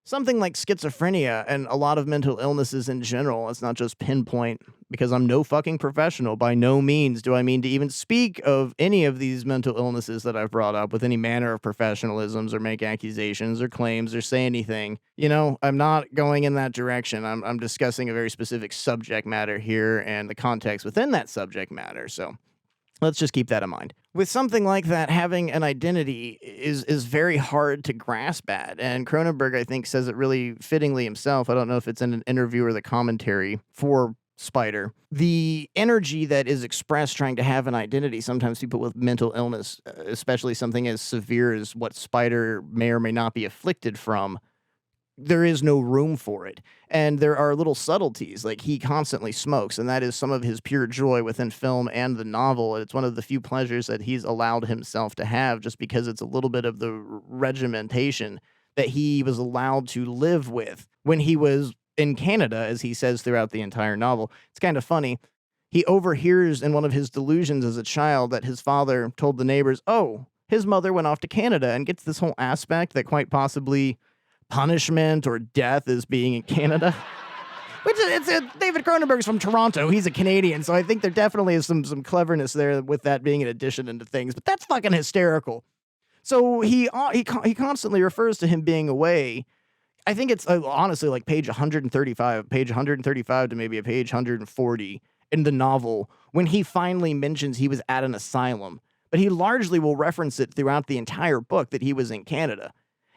Something like schizophrenia and a lot of mental illnesses in general, it's not just pinpoint, because I'm no fucking professional. By no means do I mean to even speak of any of these mental illnesses that I've brought up with any manner of professionalisms, or make accusations or claims or say anything. You know, I'm not going in that direction. I'm discussing a very specific subject matter here and the context within that subject matter. So let's just keep that in mind. With something like that, having an identity is very hard to grasp at. And Cronenberg, I think, says it really fittingly himself. I don't know if it's in an interview or the commentary for Spider. The energy that is expressed trying to have an identity, sometimes people with mental illness, especially something as severe as what Spider may or may not be afflicted from, there is no room for it. And there are little subtleties, like he constantly smokes, and that is some of his pure joy within film and the novel. It's one of the few pleasures that he's allowed himself to have, just because it's a little bit of the regimentation that he was allowed to live with when he was in Canada, as he says throughout the entire novel. It's kind of funny. He overhears in one of his delusions as a child that his father told the neighbors, oh, his mother went off to Canada, and gets this whole aspect that quite possibly punishment or death is being in Canada. Which it's David Cronenberg's from Toronto. He's a Canadian, so I think there definitely is some cleverness there with that being an addition into things. But that's fucking hysterical. So he constantly refers to him being away. I think it's honestly like page 135 to maybe a page 140 in the novel when he finally mentions he was at an asylum, but he largely will reference it throughout the entire book that he was in Canada.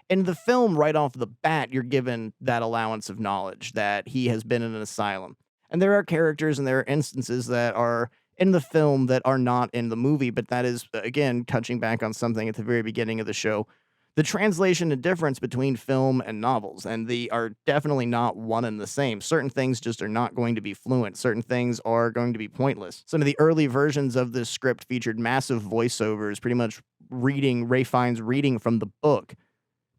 In the film, right off the bat, you're given that allowance of knowledge that he has been in an asylum. And there are characters and there are instances that are in the film that are not in the movie, but that is, again, touching back on something at the very beginning of the show. The translation and difference between film and novels, and they are definitely not one and the same. Certain things just are not going to be fluent. Certain things are going to be pointless. Some of the early versions of this script featured massive voiceovers, pretty much Ray Fiennes reading from the book,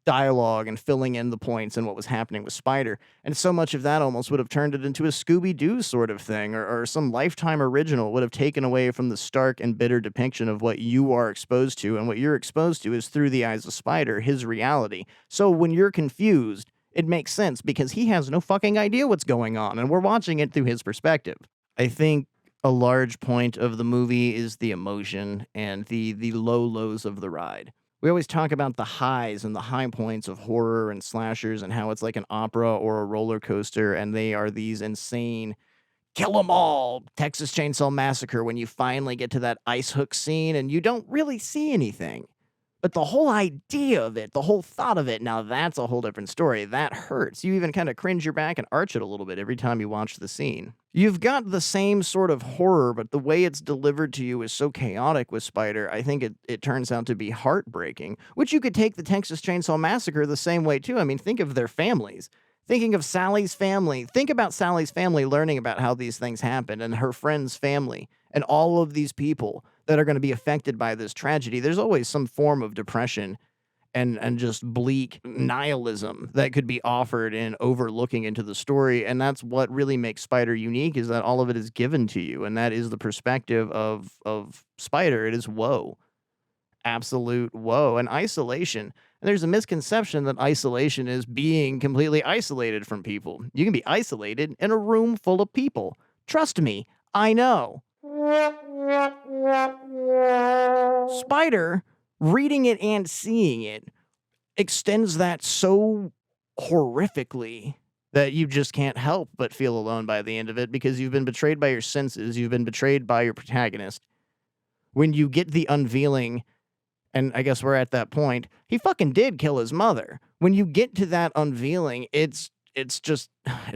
dialogue and filling in the points and what was happening with Spider. And so much of that almost would have turned it into a Scooby-Doo sort of thing, or some Lifetime original would have taken away from the stark and bitter depiction of what you are exposed to, and what you're exposed to is through the eyes of Spider, his reality. So when you're confused, it makes sense because he has no fucking idea what's going on, and we're watching it through his perspective. I think a large point of the movie is the emotion and the low lows of the ride. We always talk about the highs and the high points of horror and slashers and how it's like an opera or a roller coaster, and they are these insane kill 'em all Texas Chainsaw Massacre when you finally get to that ice hook scene and you don't really see anything. But the whole idea of it, the whole thought of it, now that's a whole different story. That hurts. You even kind of cringe your back and arch it a little bit every time you watch the scene. You've got the same sort of horror, but the way it's delivered to you is so chaotic with Spider, I think it turns out to be heartbreaking, which you could take the Texas Chainsaw Massacre the same way too. I mean, think of their families. Thinking of Sally's family. Think about Sally's family learning about how these things happened and her friend's family and all of these people that are going to be affected by this tragedy. There's always some form of depression and just bleak nihilism that could be offered in overlooking into the story. And that's what really makes Spider unique, is that all of it is given to you. And that is the perspective of Spider. It is woe. Absolute woe and isolation. And there's a misconception that isolation is being completely isolated from people. You can be isolated in a room full of people. Trust me, I know. Spider, reading it and seeing it, extends that so horrifically that you just can't help but feel alone by the end of it, because you've been betrayed by your senses, you've been betrayed by your protagonist. When you get the unveiling, and I guess we're at that point, he fucking did kill his mother. When you get to that unveiling, it's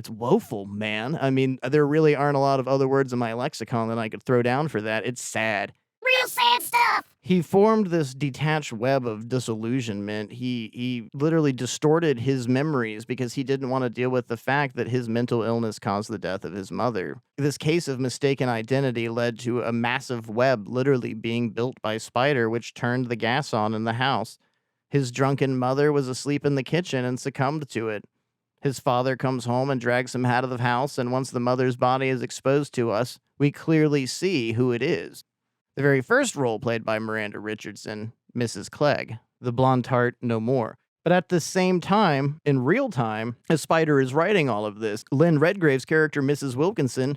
woeful, man. I mean, there really aren't a lot of other words in my lexicon that I could throw down for that. It's sad. Real sad stuff. He formed this detached web of disillusionment. He literally distorted his memories because he didn't want to deal with the fact that his mental illness caused the death of his mother. This case of mistaken identity led to a massive web literally being built by Spider, which turned the gas on in the house. His drunken mother was asleep in the kitchen and succumbed to it. His father comes home and drags him out of the house, and once the mother's body is exposed to us, we clearly see who it is. The very first role played by Miranda Richardson, Mrs. Clegg, the blonde tart no more. But at the same time, in real time, as Spider is writing all of this, Lynn Redgrave's character, Mrs. Wilkinson,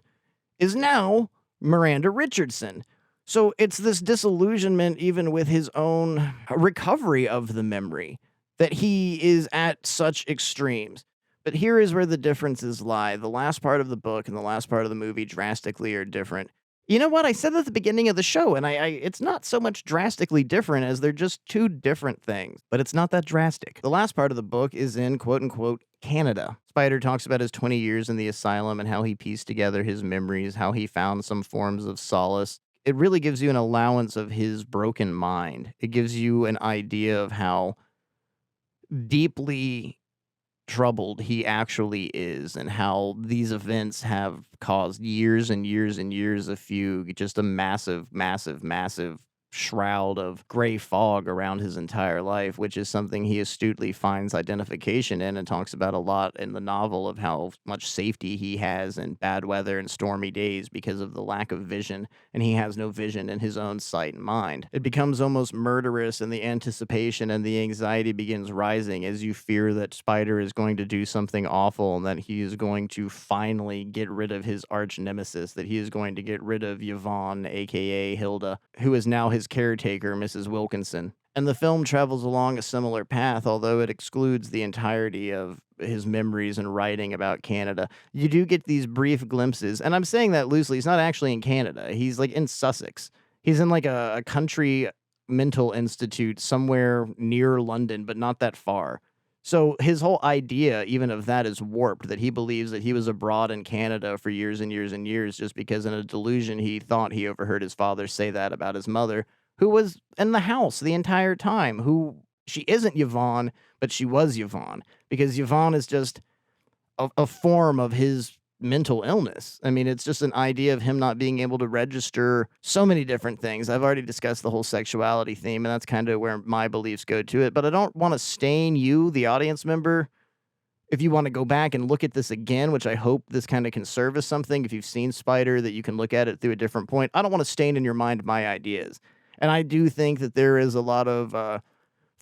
is now Miranda Richardson. So it's this disillusionment even with his own recovery of the memory, that he is at such extremes. But here is where the differences lie. The last part of the book and the last part of the movie drastically are different. You know what? I said at the beginning of the show, and it's not so much drastically different as they're just two different things, but it's not that drastic. The last part of the book is in quote-unquote Canada. Spider talks about his 20 years in the asylum and how he pieced together his memories, how he found some forms of solace. It really gives you an allowance of his broken mind. It gives you an idea of how deeply troubled he actually is, and how these events have caused years and years and years of fugue, just a massive shroud of gray fog around his entire life, which is something he astutely finds identification in and talks about a lot in the novel, of how much safety he has in bad weather and stormy days because of the lack of vision, and he has no vision in his own sight and mind. It becomes almost murderous, and the anticipation and the anxiety begins rising as you fear that Spider is going to do something awful, and that he is going to finally get rid of his arch nemesis, that he is going to get rid of Yvonne, aka Hilda, who is now his caretaker, Mrs. Wilkinson. And the film travels along a similar path, although it excludes the entirety of his memories and writing about Canada. You do get these brief glimpses, and I'm saying that loosely. He's not actually in Canada. He's like in Sussex. He's in like a country mental institute somewhere near London, but not that far. So his whole idea, even of that, is warped, that he believes that he was abroad in Canada for years and years and years just because in a delusion he thought he overheard his father say that about his mother, who was in the house the entire time, who she isn't Yvonne, but she was Yvonne, because Yvonne is just a form of his mental illness. I mean, it's just an idea of him not being able to register so many different things. I've already discussed the whole sexuality theme, and that's kind of where my beliefs go to it. But I don't want to stain you, the audience member. If you want to go back and look at this again, which I hope this kind of can serve as something, if you've seen Spider, that you can look at it through a different point. I don't want to stain in your mind my ideas. And I do think that there is a lot of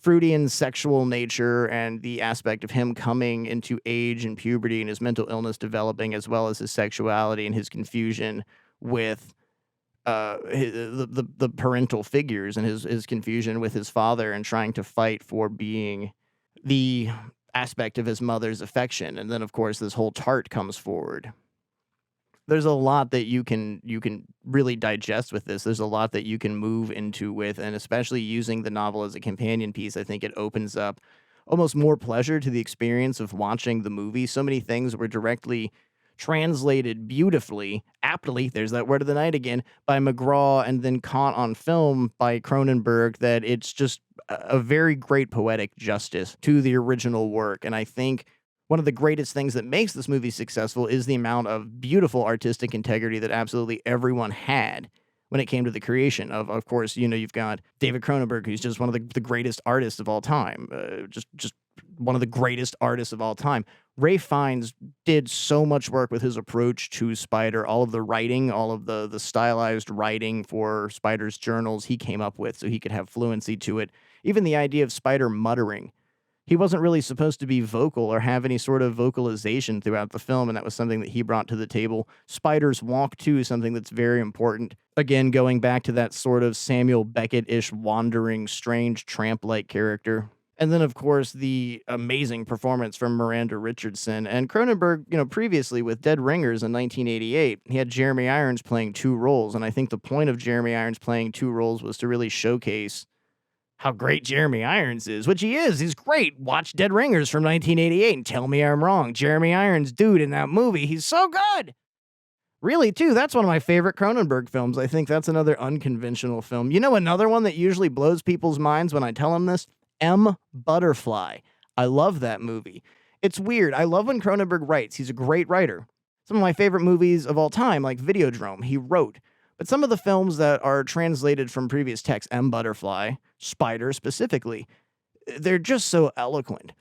Freudian sexual nature and the aspect of him coming into age and puberty and his mental illness developing, as well as his sexuality and his confusion with the parental figures and his confusion with his father and trying to fight for being the aspect of his mother's affection. And then, of course, this whole tart comes forward. There's a lot that you can really digest with this. There's a lot that you can move into with, and especially using the novel as a companion piece, I think it opens up almost more pleasure to the experience of watching the movie. So many things were directly translated beautifully, aptly, there's that word of the night again, by McGraw and then caught on film by Cronenberg, that it's just a very great poetic justice to the original work. And I think one of the greatest things that makes this movie successful is the amount of beautiful artistic integrity that absolutely everyone had when it came to the creation of course, you know, you've got David Cronenberg, who's just one of the greatest artists of all time, just one of the greatest artists of all time. Ray Fiennes did so much work with his approach to Spider, all of the writing, all of the stylized writing for Spider's journals he came up with so he could have fluency to it. Even the idea of Spider muttering. He wasn't really supposed to be vocal or have any sort of vocalization throughout the film, and that was something that he brought to the table. Spider's walk, too, is something that's very important. Again, going back to that sort of Samuel Beckett-ish wandering, strange, tramp-like character. And then, of course, the amazing performance from Miranda Richardson. And Cronenberg, you know, previously with Dead Ringers in 1988, he had Jeremy Irons playing two roles, and I think the point of Jeremy Irons playing two roles was to really showcase how great Jeremy Irons is, which he is. He's great. Watch Dead Ringers from 1988 and tell me I'm wrong. Jeremy Irons, dude, in that movie, he's so good. Really, too, that's one of my favorite Cronenberg films. I think that's another unconventional film. You know another one that usually blows people's minds when I tell them this? M. Butterfly. I love that movie. It's weird. I love when Cronenberg writes. He's a great writer. Some of my favorite movies of all time, like Videodrome, he wrote. But some of the films that are translated from previous texts, M. Butterfly, Spider specifically, they're just so eloquent.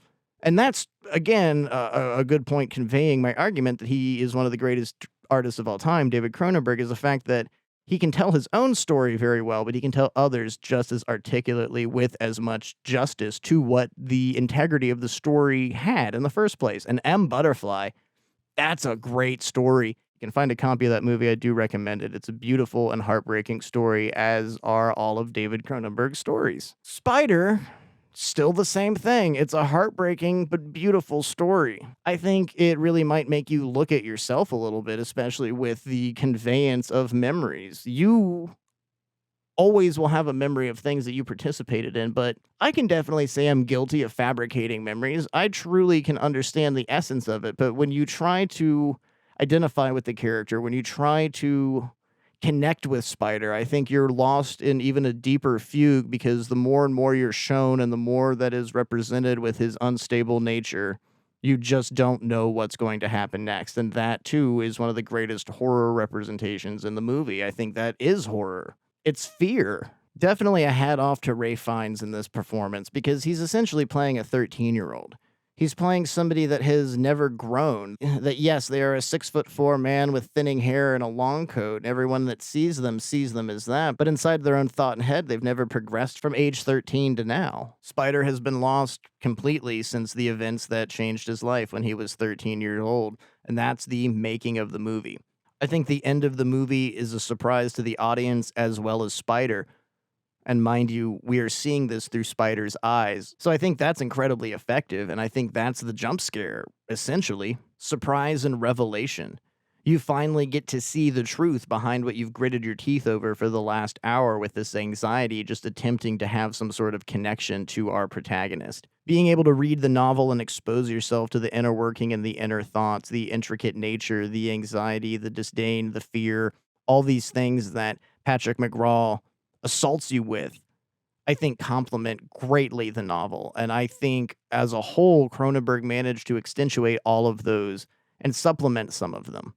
And that's, again, a good point conveying my argument that he is one of the greatest artists of all time, David Cronenberg, is the fact that he can tell his own story very well, but he can tell others just as articulately with as much justice to what the integrity of the story had in the first place. And M. Butterfly, that's a great story. You can find a copy of that movie. I do recommend it. It's a beautiful and heartbreaking story, as are all of David Cronenberg's stories. Spider, still the same thing. It's a heartbreaking but beautiful story. I think it really might make you look at yourself a little bit, especially with the conveyance of memories. You always will have a memory of things that you participated in, but I can definitely say I'm guilty of fabricating memories. I truly can understand the essence of it, but when you try to identify with the character, when you try to connect with Spider, I think you're lost in even a deeper fugue, because the more and more you're shown and the more that is represented with his unstable nature, you just don't know what's going to happen next. And that, too, is one of the greatest horror representations in the movie. I think that is horror. It's fear. Definitely a hat off to Ray Fiennes in this performance, because he's essentially playing a 13-year-old. He's playing somebody that has never grown. That, yes, they are a 6'4" man with thinning hair and a long coat. And everyone that sees them as that. But inside their own thought and head, they've never progressed from age 13 to now. Spider has been lost completely since the events that changed his life when he was 13 years old. And that's the making of the movie. I think the end of the movie is a surprise to the audience as well as Spider. And mind you, we are seeing this through Spider's eyes. So I think that's incredibly effective, and I think that's the jump scare, essentially. Surprise and revelation. You finally get to see the truth behind what you've gritted your teeth over for the last hour with this anxiety, just attempting to have some sort of connection to our protagonist. Being able to read the novel and expose yourself to the inner working and the inner thoughts, the intricate nature, the anxiety, the disdain, the fear, all these things that Patrick McGrath assaults you with, I think complement greatly the novel. And I think as a whole, Cronenberg managed to accentuate all of those and supplement some of them.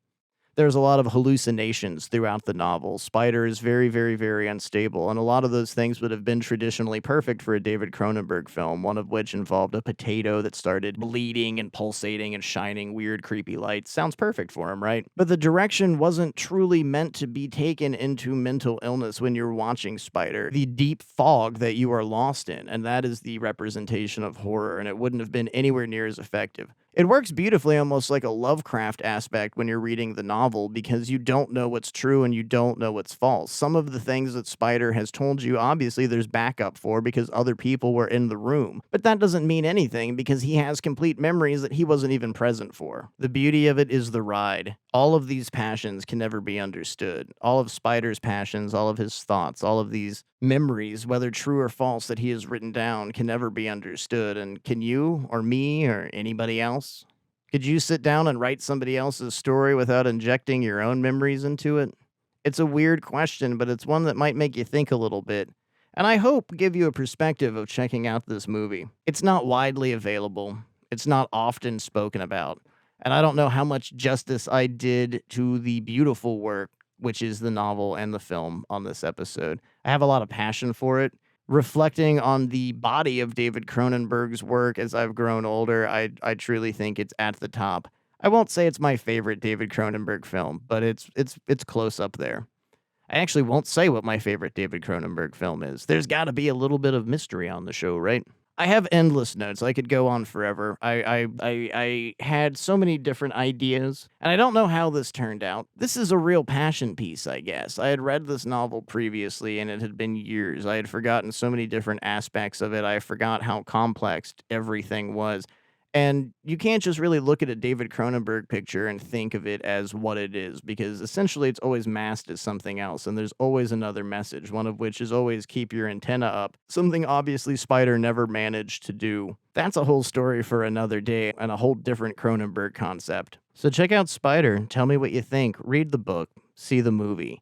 There's a lot of hallucinations throughout the novel. Spider is very, very, very unstable, and a lot of those things would have been traditionally perfect for a David Cronenberg film, one of which involved a potato that started bleeding and pulsating and shining weird, creepy lights. Sounds perfect for him, right? But the direction wasn't truly meant to be taken into mental illness when you're watching Spider. The deep fog that you are lost in, and that is the representation of horror, and it wouldn't have been anywhere near as effective. It works beautifully, almost like a Lovecraft aspect when you're reading the novel, because you don't know what's true and you don't know what's false. Some of the things that Spider has told you, obviously there's backup for because other people were in the room. But that doesn't mean anything because he has complete memories that he wasn't even present for. The beauty of it is the ride. All of these passions can never be understood. All of Spider's passions, all of his thoughts, all of these memories, whether true or false, that he has written down can never be understood. And can you or me or anybody else? Could you sit down and write somebody else's story without injecting your own memories into it? It's a weird question, but it's one that might make you think a little bit. And I hope give you a perspective of checking out this movie. It's not widely available. It's not often spoken about. And I don't know how much justice I did to the beautiful work, which is the novel and the film, on this episode. I have a lot of passion for it. Reflecting on the body of David Cronenberg's work as I've grown older, I truly think it's at the top. I won't say it's my favorite David Cronenberg film, but it's close up there. I actually won't say what my favorite David Cronenberg film is. There's got to be a little bit of mystery on the show, right? I have endless notes. I could go on forever. I had so many different ideas, and I don't know how this turned out. This is a real passion piece, I guess. I had read this novel previously, and it had been years. I had forgotten so many different aspects of it. I forgot how complex everything was. And you can't just really look at a David Cronenberg picture and think of it as what it is, because essentially it's always masked as something else, and there's always another message, one of which is always keep your antenna up, something obviously Spider never managed to do. That's a whole story for another day and a whole different Cronenberg concept. So check out Spider, tell me what you think, read the book, see the movie.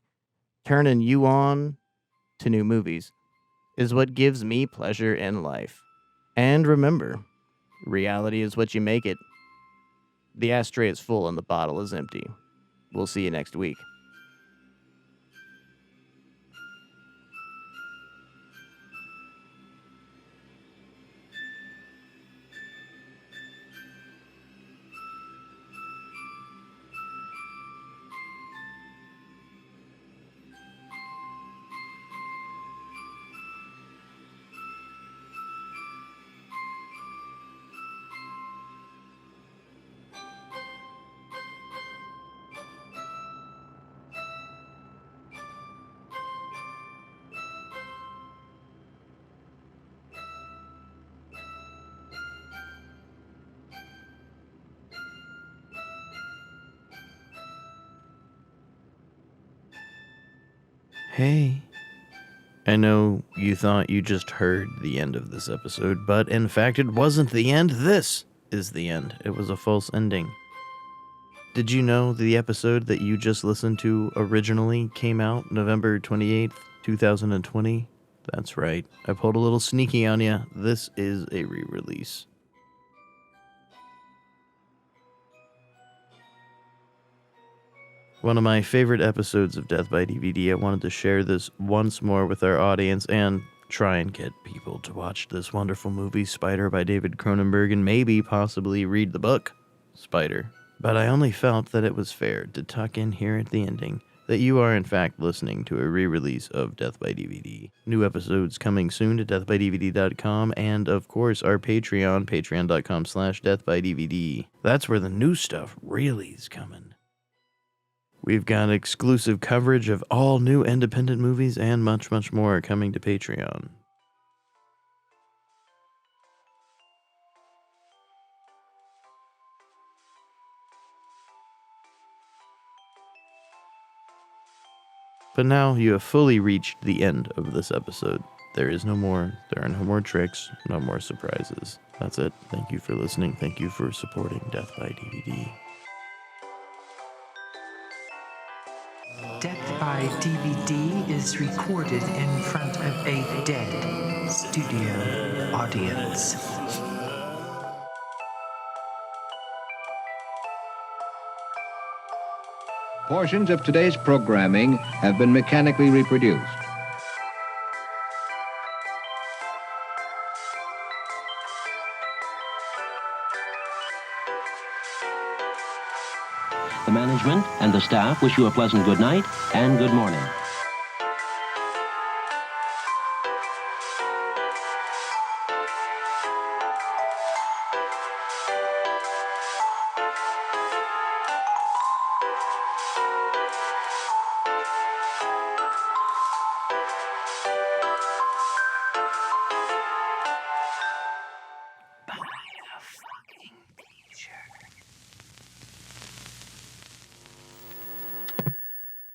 Turning you on to new movies is what gives me pleasure in life. And remember, reality is what you make it. The ashtray is full and the bottle is empty. We'll see you next week. Hey, I know you thought you just heard the end of this episode, but in fact it wasn't the end. This is the end. It was a false ending. Did you know the episode that you just listened to originally came out November 28th, 2020? That's right. I pulled a little sneaky on you. This is a re-release. One of my favorite episodes of Death by DVD. I wanted to share this once more with our audience and try and get people to watch this wonderful movie, Spider by David Cronenberg, and maybe possibly read the book, Spider. But I only felt that it was fair to tuck in here at the ending that you are in fact listening to a re-release of Death by DVD. New episodes coming soon to deathbydvd.com and of course our Patreon, patreon.com/deathbydvd. That's where the new stuff really is coming. We've got exclusive coverage of all new independent movies and much, much more coming to Patreon. But now you have fully reached the end of this episode. There are no more tricks, no more surprises. That's it. Thank you for listening. Thank you for supporting Death by DVD. Death by DVD is recorded in front of a dead studio audience. Portions of today's programming have been mechanically reproduced. The management and the staff wish you a pleasant good night and good morning.